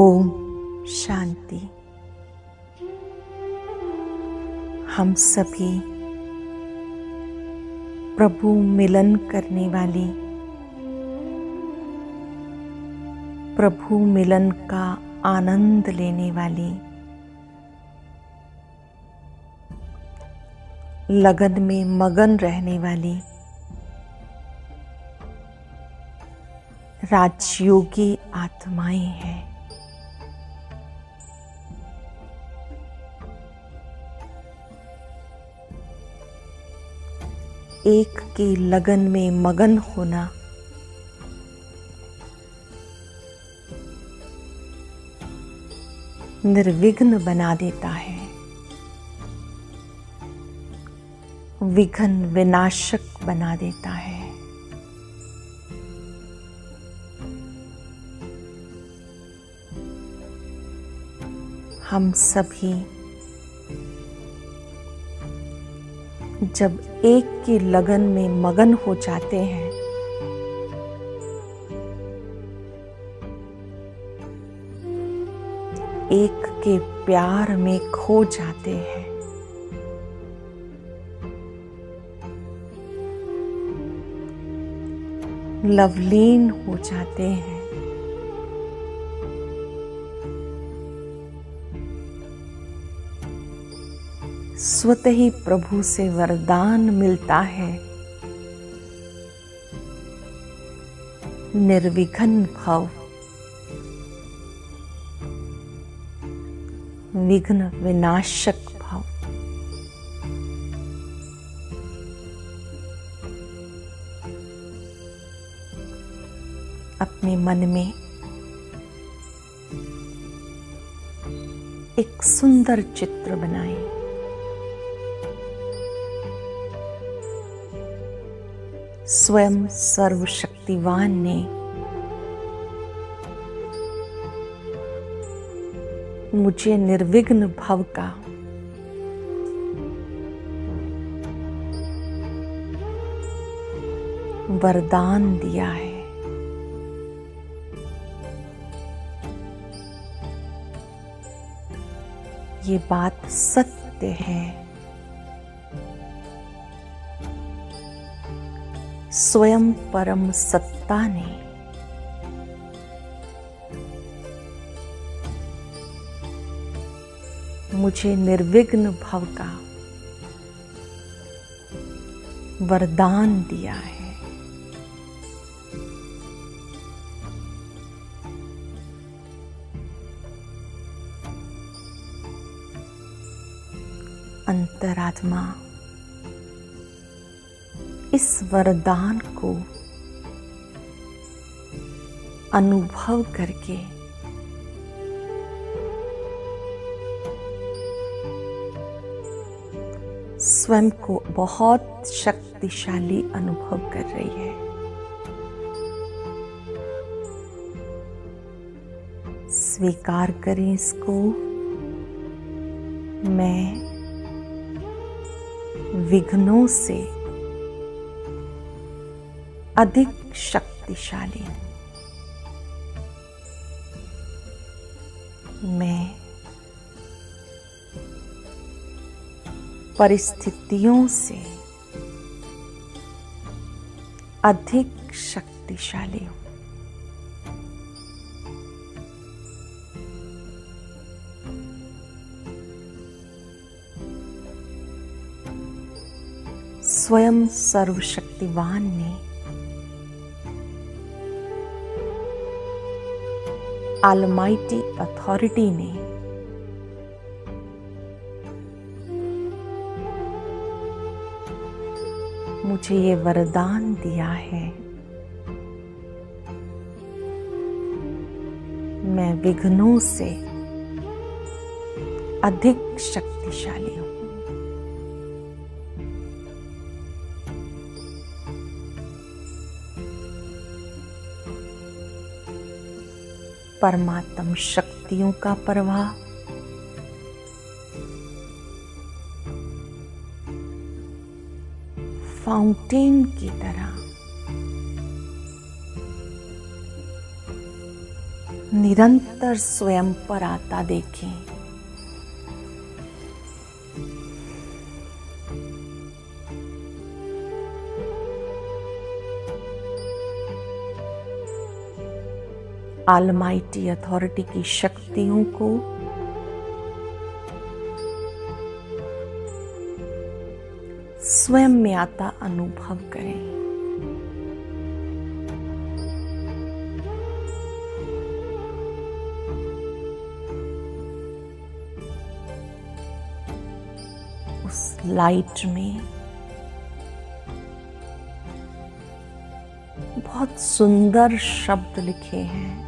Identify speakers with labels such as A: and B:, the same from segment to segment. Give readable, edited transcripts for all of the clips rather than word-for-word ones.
A: ओम शांति। हम सभी प्रभु मिलन करने वाली, प्रभु मिलन का आनंद लेने वाली, लगन में मगन रहने वाली राजयोगी आत्माएं हैं। एक की लगन में मगन होना निर्विघ्न बना देता है, विघ्न विनाशक बना देता है। हम सभी जब एक की लगन में मगन हो जाते हैं, एक के प्यार में खो जाते हैं, लवलीन हो जाते हैं, स्वतः ही प्रभु से वरदान मिलता है, निर्विघ्न भव, विघ्न विनाशक भव। अपने मन में एक सुंदर चित्र बनाएं। स्वयं सर्वशक्तिवान ने मुझे निर्विघ्न भव का वरदान दिया है। ये बात सत्य है। स्वयं परम सत्ता ने मुझे निर्विघ्न भव का वरदान दिया है। अंतरात्मा इस वरदान को अनुभव करके स्वयं को बहुत शक्तिशाली अनुभव कर रही है। स्वीकार करें इसको। मैं विघ्नों से अधिक शक्तिशाली हूं। मैं परिस्थितियों से अधिक शक्तिशाली हूं। स्वयं सर्वशक्तिवान ने ऑलमाइटी अथॉरिटी ने मुझे ये वरदान दिया है। मैं विघ्नों से अधिक शक्तिशाली हूं। परमात्म शक्तियों का प्रवाह फाउंटेन की तरह निरंतर स्वयं पर आता देखें। ऑलमाइटी अथॉरिटी की शक्तियों को स्वयं में आता अनुभव करें। उस लाइट में बहुत सुंदर शब्द लिखे हैं।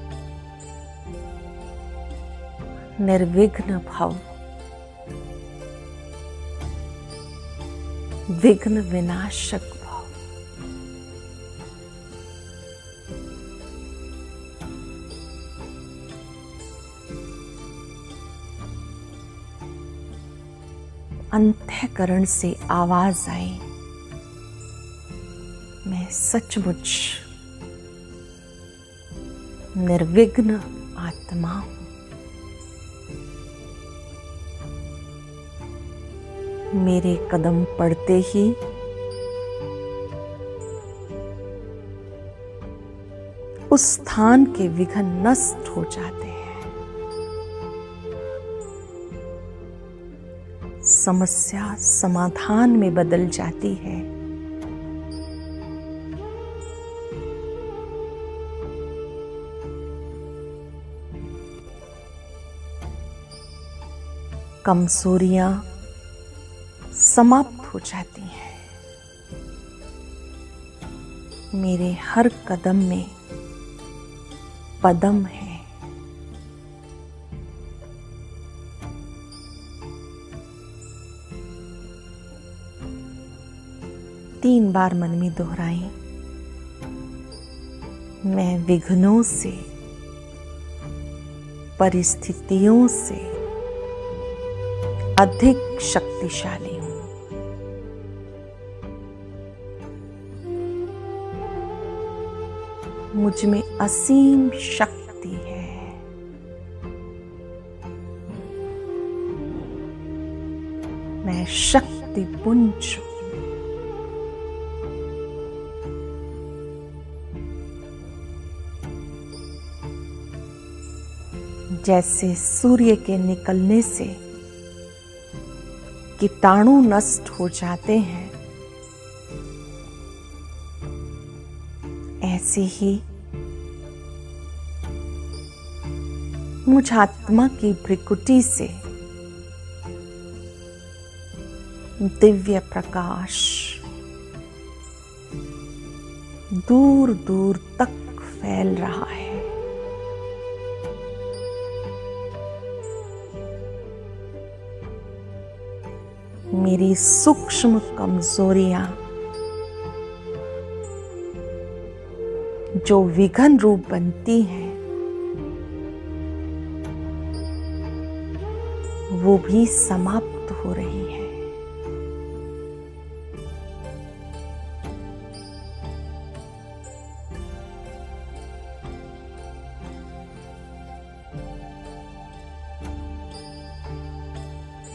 A: निर्विघ्न भव, विघ्न विनाशक भव। अंतःकरण से आवाज आई, मैं सचमुच निर्विघ्न आत्मा हूं। मेरे कदम पड़ते ही उस स्थान के विघ्न नष्ट हो जाते हैं। समस्या समाधान में बदल जाती है। कमजोरियां समाप्त हो जाती हैं। मेरे हर कदम में पदम है। तीन बार मन में दोहराएं, मैं विघ्नों से, परिस्थितियों से अधिक शक्तिशाली हूं। मुझ में असीम शक्ति है। मैं शक्तिपुंज हूं। जैसे सूर्य के निकलने से कीटाणु नष्ट हो जाते हैं, ऐसे ही मुझ आत्मा की भ्रिकुटी से दिव्य प्रकाश दूर दूर तक फैल रहा है। मेरी सूक्ष्म कमजोरियां जो विघ्न रूप बनती हैं, वो भी समाप्त हो रही है।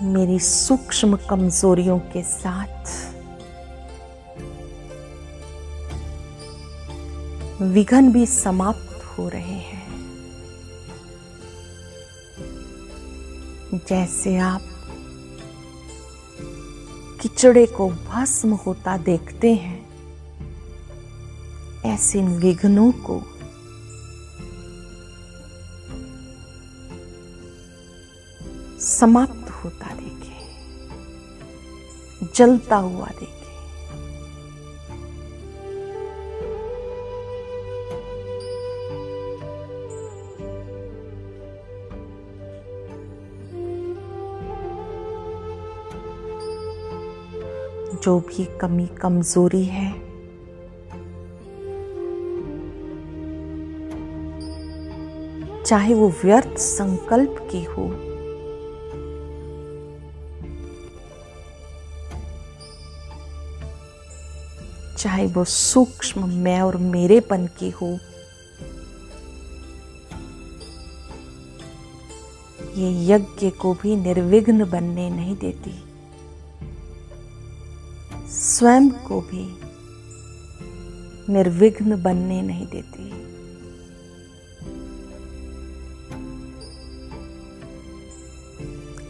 A: मेरी सूक्ष्म कमजोरियों के साथ विघ्न भी समाप्त हो रहे हैं। जैसे आप कीचड़े को भस्म होता देखते हैं, ऐसे इन विघ्नों को समाप्त होता देखें, जलता हुआ देखें। जो भी कमी कमजोरी है, चाहे वो व्यर्थ संकल्प की हो, चाहे वो सूक्ष्म मैं और मेरेपन की हो, ये यज्ञ को भी निर्विघ्न बनने नहीं देती, स्वयं को भी निर्विघ्न बनने नहीं देती।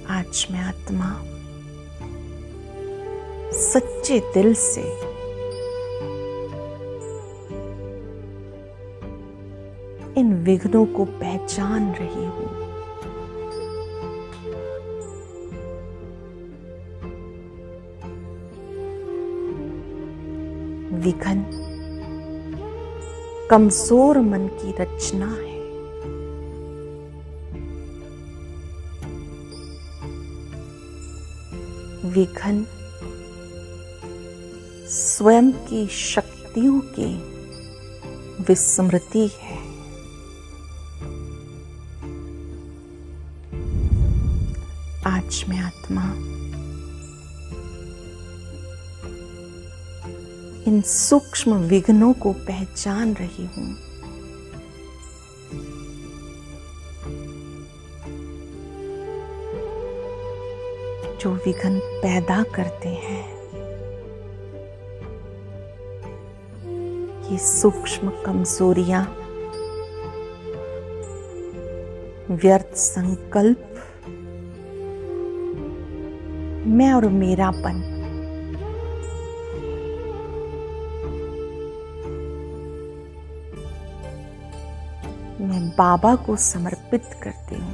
A: आज मैं आत्मा सच्चे दिल से इन विघ्नों को पहचान रही हूं। विघ्न कमजोर मन की रचना है। विघ्न स्वयं की शक्तियों की विस्मृति है। आज मैं आत्मा इन सूक्ष्म विघ्नों को पहचान रही हूं। जो विघ्न पैदा करते हैं, ये सूक्ष्म कमजोरियां, व्यर्थ संकल्प, मैं और मेरापन, मैं बाबा को समर्पित करती हूं।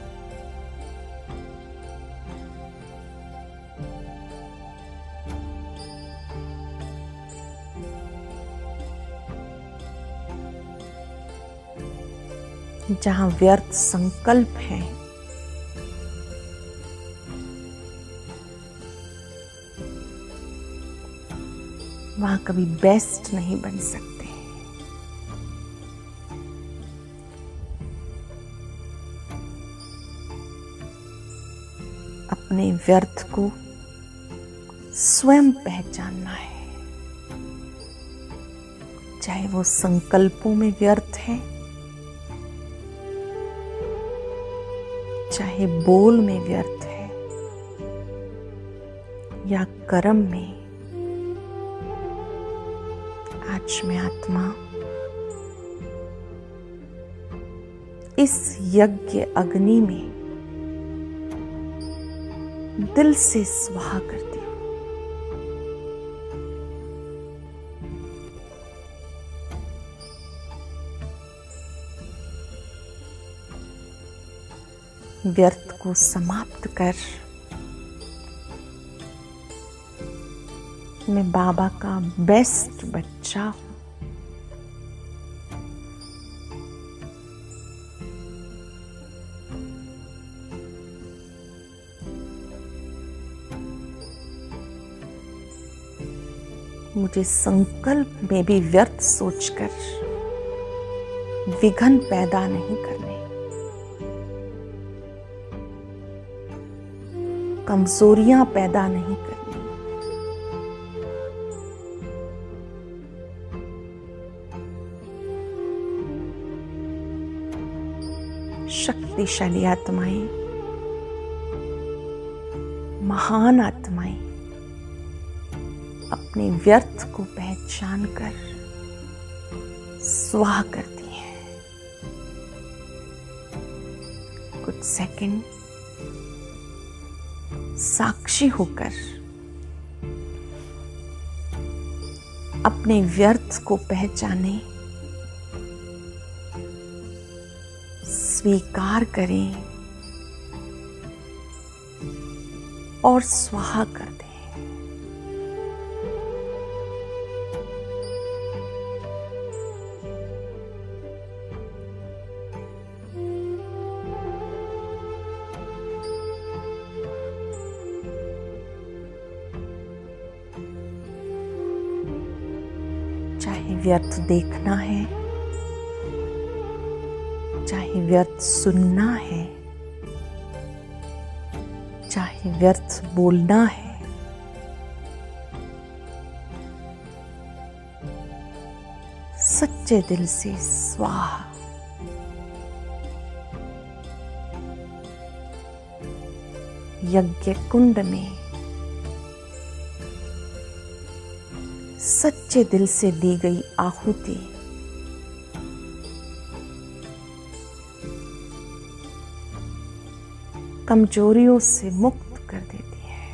A: जहां व्यर्थ संकल्प है, वहां कभी बेस्ट नहीं बन सकते। अपने व्यर्थ को स्वयं पहचानना है, चाहे वो संकल्पों में व्यर्थ है, चाहे बोल में व्यर्थ है या कर्म में। आज मैं आत्मा इस यज्ञ अग्नि में दिल से स्वाहा करती हूं। व्यर्थ को समाप्त कर मैं बाबा का बेस्ट बच्चा हूं। मुझे संकल्प में भी व्यर्थ सोचकर विघ्न पैदा नहीं करने, कमजोरियां पैदा नहीं करनी। शक्तिशाली आत्माएं, महान आत्माएं अपने व्यर्थ को पहचान कर स्वाहा करती हैं। कुछ सेकंड साक्षी होकर अपने व्यर्थ को पहचाने, स्वीकार करें और स्वाहा कर दें। चाहे व्यर्थ देखना है, चाहे व्यर्थ सुनना है, चाहे व्यर्थ बोलना है, सच्चे दिल से स्वाहा। यज्ञ कुंड में सच्चे दिल से दी गई आहुति कमजोरियों से मुक्त कर देती है।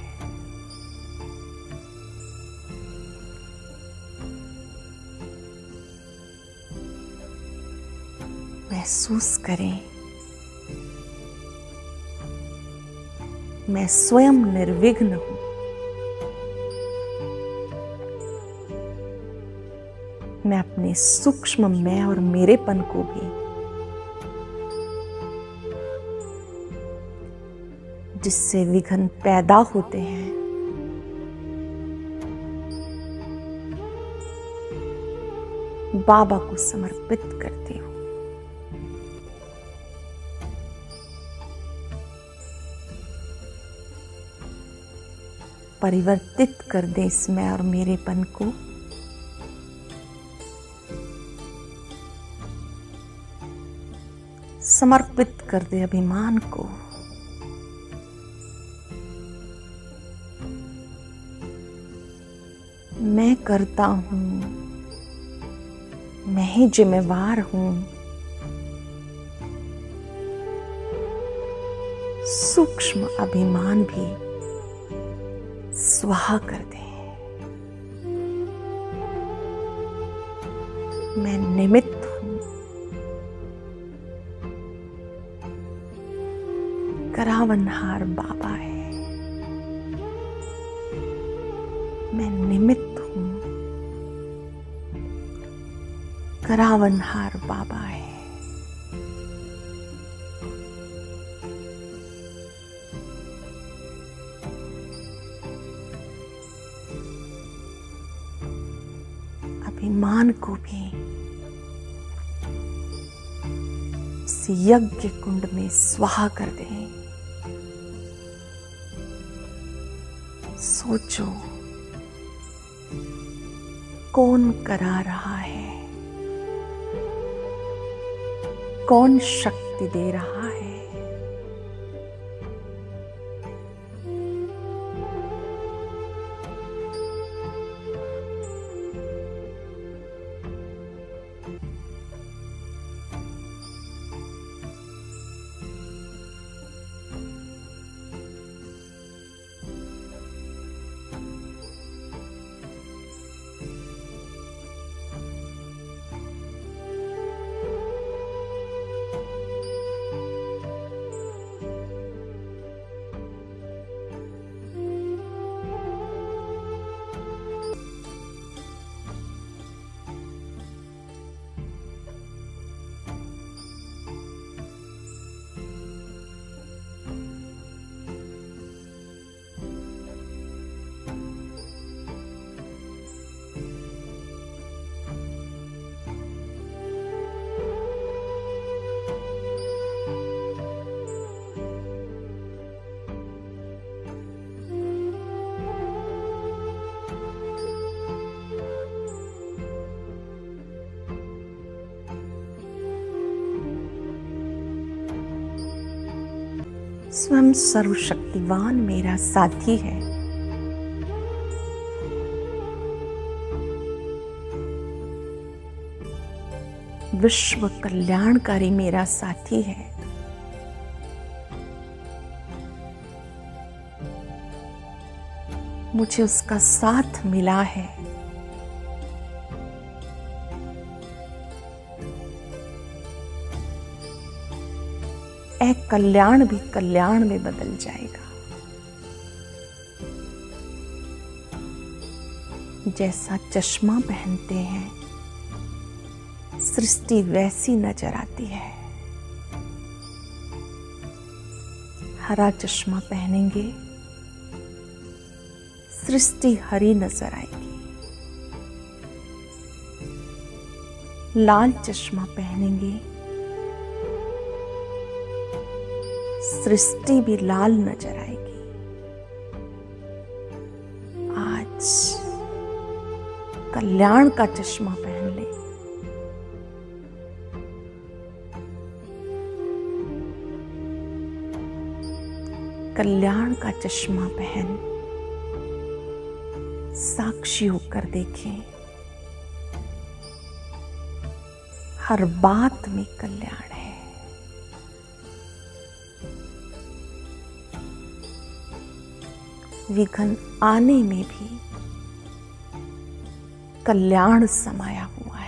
A: महसूस करें, मैं स्वयं निर्विघ्न हूं। मैं अपने सूक्ष्म मैं और मेरेपन को भी, जिससे विघ्न पैदा होते हैं, बाबा को समर्पित करती हूं। परिवर्तित कर दे इस मैं और मेरेपन को। समर्पित कर दे अभिमान को। मैं करता हूं, मैं ही जिम्मेवार हूं। सूक्ष्म अभिमान भी स्वाहा कर दे। मैं निमित्त हूं। करावनहार बाबा है। मैं निमित्त हूं। करावनहार बाबा है। अभिमान को भी इस यज्ञ कुंड में स्वाहा कर दें। सोचो, कौन करा रहा है? कौन शक्ति दे रहा है? स्वयं सर्वशक्तिवान मेरा साथी है। विश्व कल्याणकारी मेरा साथी है। मुझे उसका साथ मिला है। कल्याण भी कल्याण में बदल जाएगा। जैसा चश्मा पहनते हैं, सृष्टि वैसी नजर आती है। हरा चश्मा पहनेंगे, सृष्टि हरी नजर आएगी। लाल चश्मा पहनेंगे, सृष्टि भी लाल नजर आएगी। आज कल्याण का चश्मा पहन ले। कल्याण का चश्मा पहन साक्षी होकर देखें। हर बात में कल्याण है। विघ्न आने में भी कल्याण समाया हुआ है।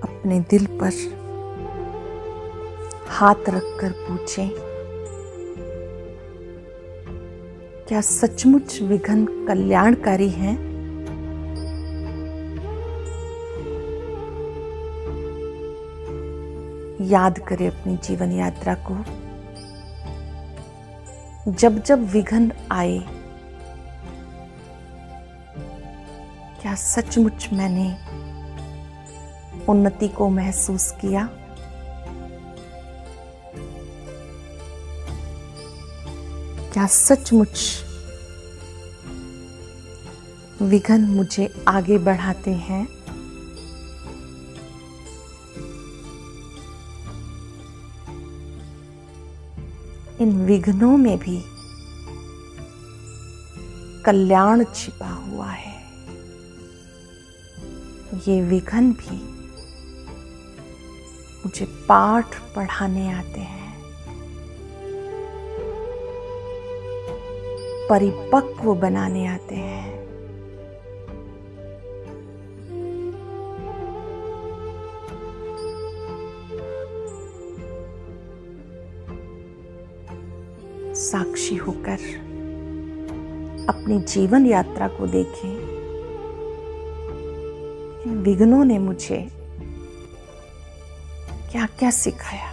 A: अपने दिल पर हाथ रखकर पूछें, क्या सचमुच विघ्न कल्याणकारी हैं? याद करें अपनी जीवन यात्रा को। जब जब विघ्न आए, क्या सचमुच मैंने उन्नति को महसूस किया? क्या सचमुच विघ्न मुझे आगे बढ़ाते हैं? इन विघ्नों में भी कल्याण छिपा हुआ है। ये विघ्न भी मुझे पाठ पढ़ाने आते हैं, परिपक्व बनाने आते हैं। साक्षी होकर अपनी जीवन यात्रा को देखें। इन विघ्नों ने मुझे क्या क्या सिखाया?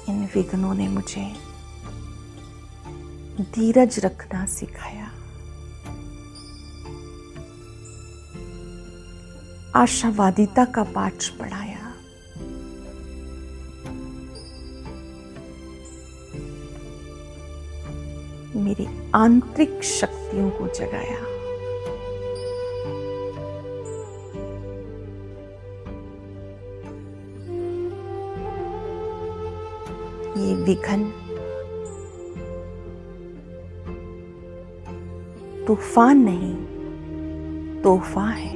A: इन विघ्नों ने मुझे धीरज रखना सिखाया, आशावादिता का पाठ पढ़ाया, मेरी आंतरिक शक्तियों को जगाया। ये विघ्न तूफान नहीं, तोहफा है।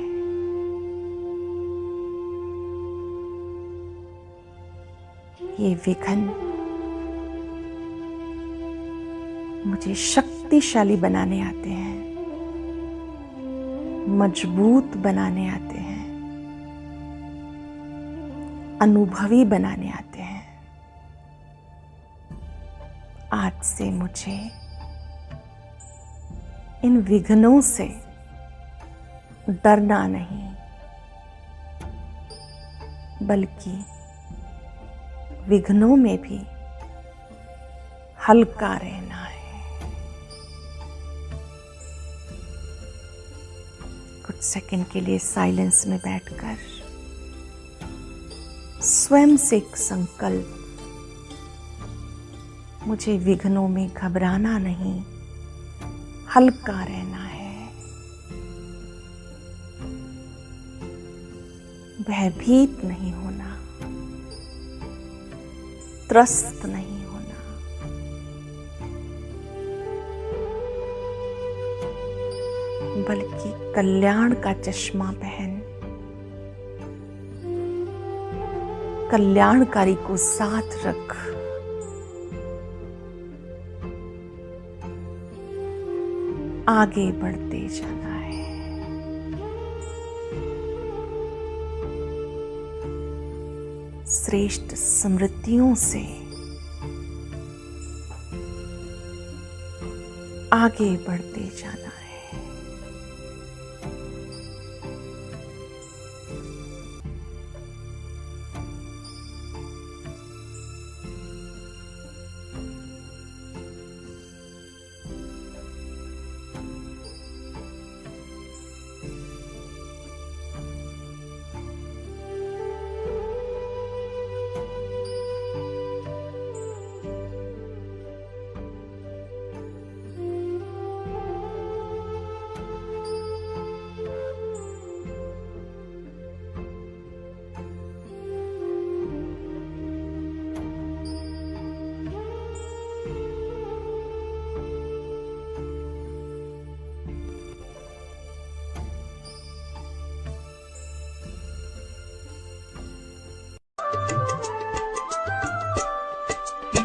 A: ये विघ्न मुझे शक्तिशाली बनाने आते हैं, मजबूत बनाने आते हैं, अनुभवी बनाने आते हैं। आज से मुझे इन विघ्नों से डरना नहीं, बल्कि विघ्नों में भी हल्का रहना है। कुछ सेकंड के लिए साइलेंस में बैठकर स्वयं से एक संकल्प, मुझे विघ्नों में घबराना नहीं, हल्का रहना है। भयभीत नहीं होना, त्रस्त नहीं होना, बल्कि कल्याण का चश्मा पहन कल्याणकारी को साथ रख आगे बढ़ते जाना है। श्रेष्ठ स्मृतियों से आगे बढ़ते जाना है।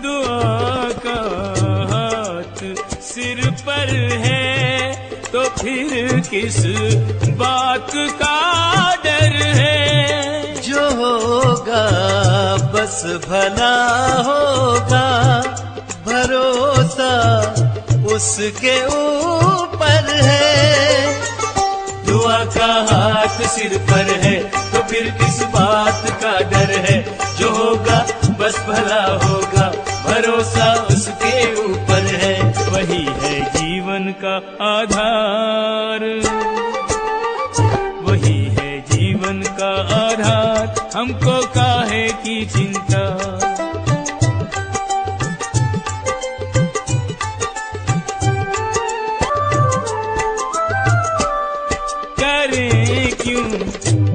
B: दुआ का हाथ सिर पर है तो फिर किस बात का डर है।
C: जो होगा बस भला होगा, भरोसा उसके ऊपर है।
B: दुआ का हाथ सिर पर है तो फिर किस बात का डर है। जो होगा बस भला होगा, भरोसा उसके ऊपर है। वही है जीवन का आधार, वही है जीवन का आधार। हमको काहे की चिंता, करें क्यों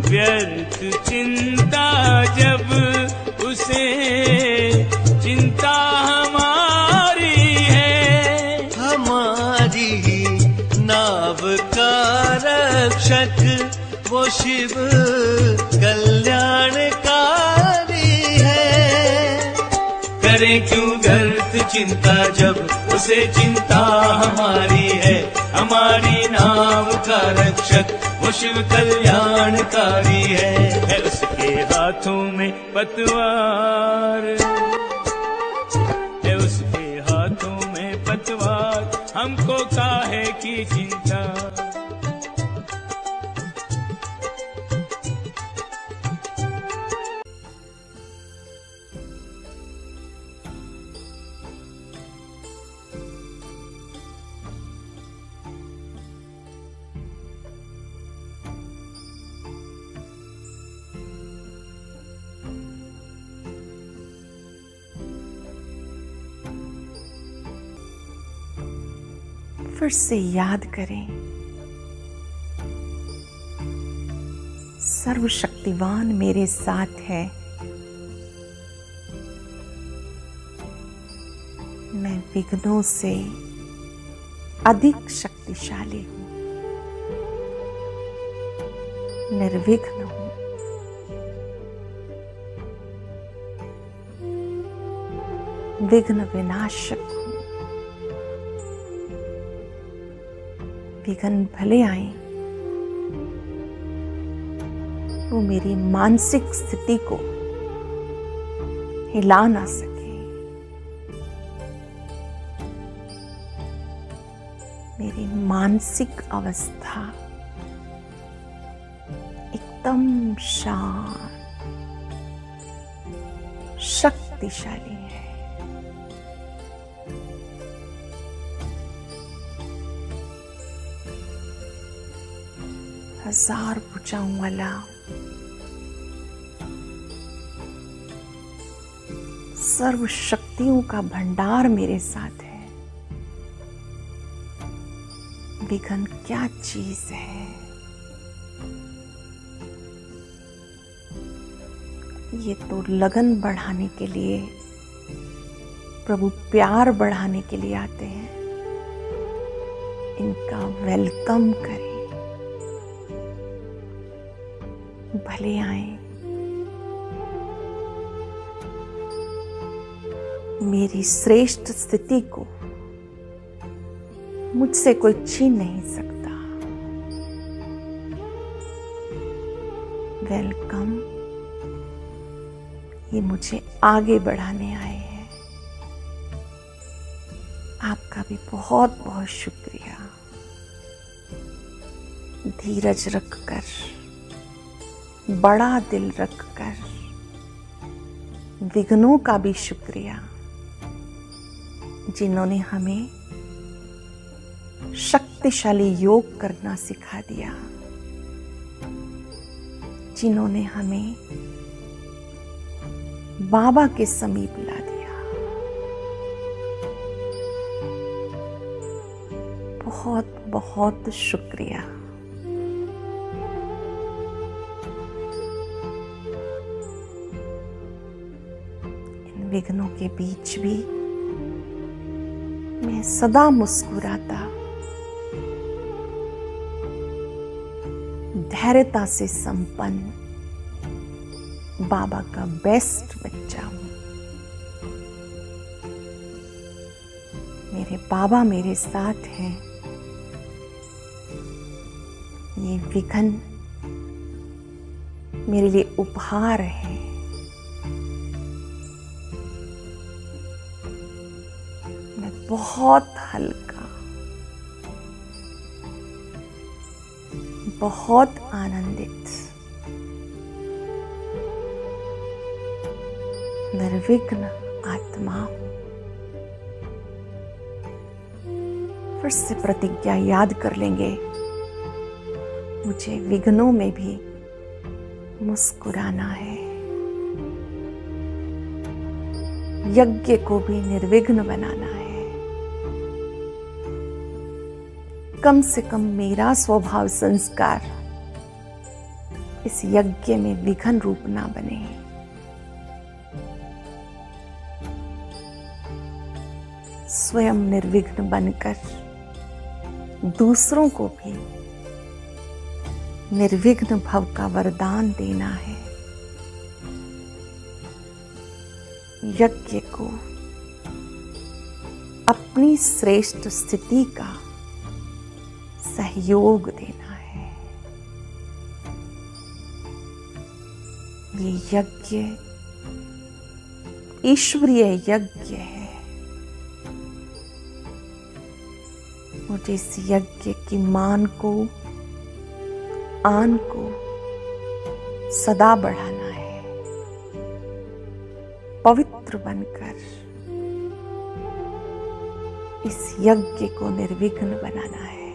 B: व्यर्थ चिंता जब उसे चिंता हमारी है।
C: हमारी नाव का रक्षक वो शिव कल्याणकारी है।
B: करें क्यों व्यर्थ चिंता जब उसे चिंता हमारी है। हमारी नाव का रक्षक वो शिव कल्याणकारी है उसके हाथों में पतवार, है उसके हाथों में पतवार। हमको काहे की चिंता,
A: फिर से याद करें, सर्वशक्तिवान मेरे साथ है। मैं विघ्नों से अधिक शक्तिशाली हूं, निर्विघ्न हूं। विघ्न विनाशक हूं। विघ्न भले आए, वो मेरी मानसिक स्थिति को हिला ना सके। मेरी मानसिक अवस्था एकदम शांत, शक्तिशाली है। हजार भुजाओं वाला सर्व शक्तियों का भंडार मेरे साथ है। विघ्न क्या चीज है? ये तो लगन बढ़ाने के लिए, प्रभु प्यार बढ़ाने के लिए आते हैं। इनका वेलकम करें, भले आए। मेरी श्रेष्ठ स्थिति को मुझसे कोई छीन नहीं सकता। वेलकम, ये मुझे आगे बढ़ाने आए हैं। आपका भी बहुत बहुत शुक्रिया। धीरज रखकर, बड़ा दिल रखकर, विघ्नों का भी शुक्रिया, जिन्होंने हमें शक्तिशाली योग करना सिखा दिया, जिन्होंने हमें बाबा के समीप ला दिया। बहुत बहुत शुक्रिया। इन विघ्नों के बीच भी मैं सदा मुस्कुराता, धैर्यता से संपन्न बाबा का बेस्ट बच्चा हूं। मेरे बाबा मेरे साथ हैं। ये विघ्न मेरे लिए उपहार है। मैं बहुत हल्का, बहुत आनंदित, निर्विघ्न आत्मा हूं। फिर से प्रतिज्ञा याद कर लेंगे, मुझे विघ्नों में भी मुस्कुराना है। यज्ञ को भी निर्विघ्न बनाना है। कम से कम मेरा स्वभाव संस्कार इस यज्ञ में विघ्न रूप ना बने। स्वयं निर्विघ्न बनकर दूसरों को भी निर्विघ्न भव का वरदान देना है। यज्ञ को अपनी श्रेष्ठ स्थिति का सहयोग देना है। ये यज्ञ ईश्वरीय यज्ञ है। मुझे इस यज्ञ की मान को, आन को सदा बढ़ाना है। पवित्र बनकर इस यज्ञ को निर्विघ्न बनाना है।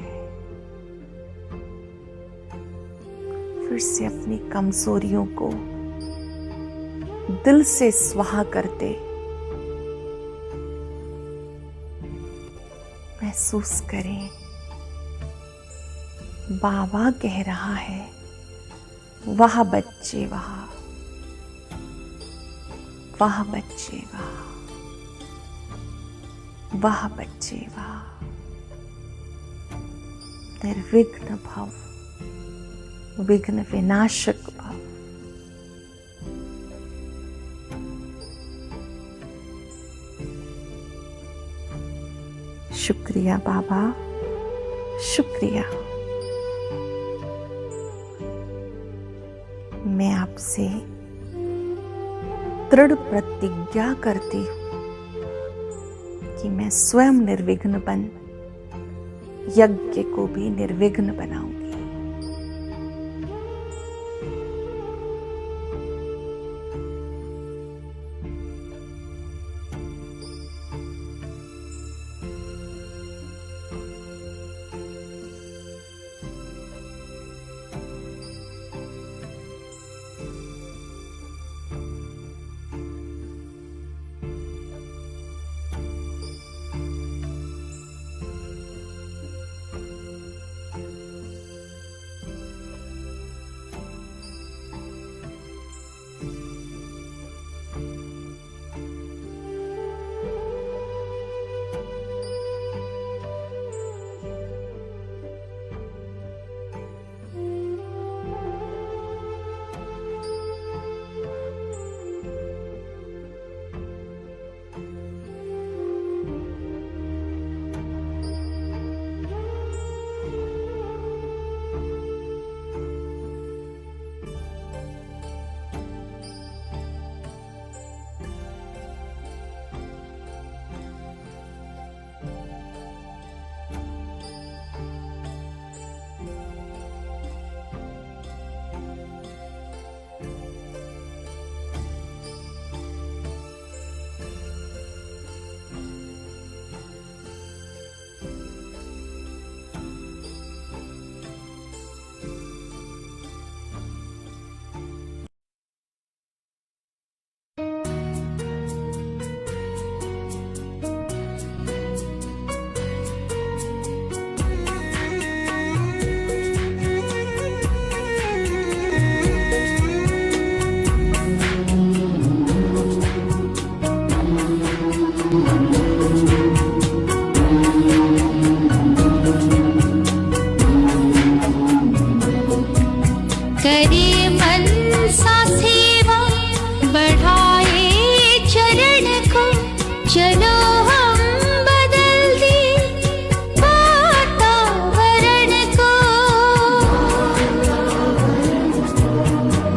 A: फिर से अपनी कमजोरियों को दिल से स्वाहा करते महसूस करें, बाबा कह रहा है, वाह बच्चे वाह, वाह बच्चे वाह, वाह बच्चे वाह। निर्विघ्न भव, विघ्न विनाशक भव। शुक्रिया बाबा, शुक्रिया। मैं आपसे दृढ़ प्रतिज्ञा करती हूं कि मैं स्वयं निर्विघ्न बन यज्ञ को भी निर्विघ्न बनाऊंगी।
D: चलो हम बदल दें वातावरण को,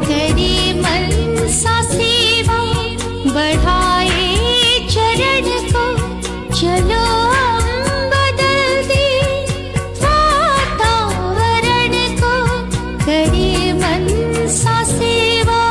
D: करें मन सा सेवा बढ़ाए चरण को। चलो हम बदल दें वातावरण को, करें मन सा सेवा।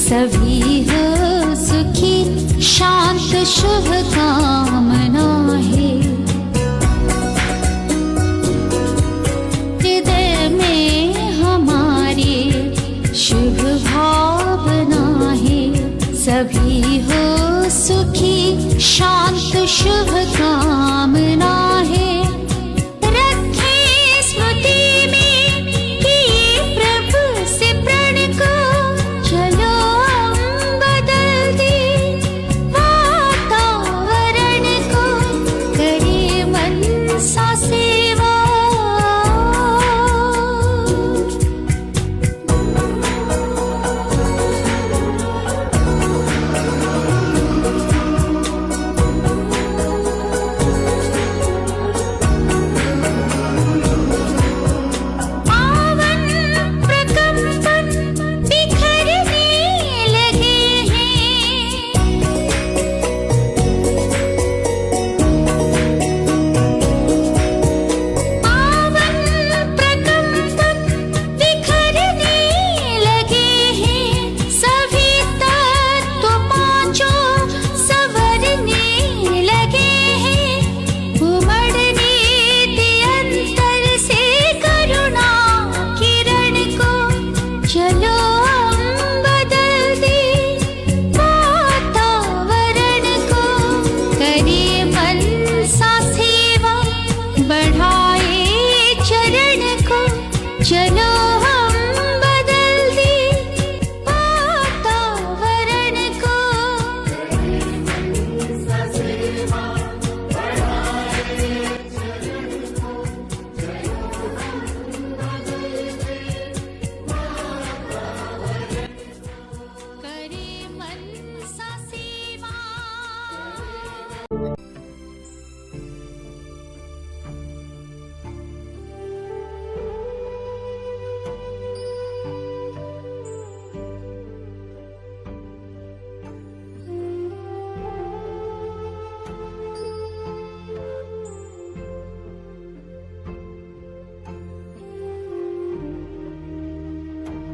D: सभी हो सुखी शांत शुभ कामना है। हृदय में हमारे शुभ भावना है। सभी हो सुखी शांत शुभ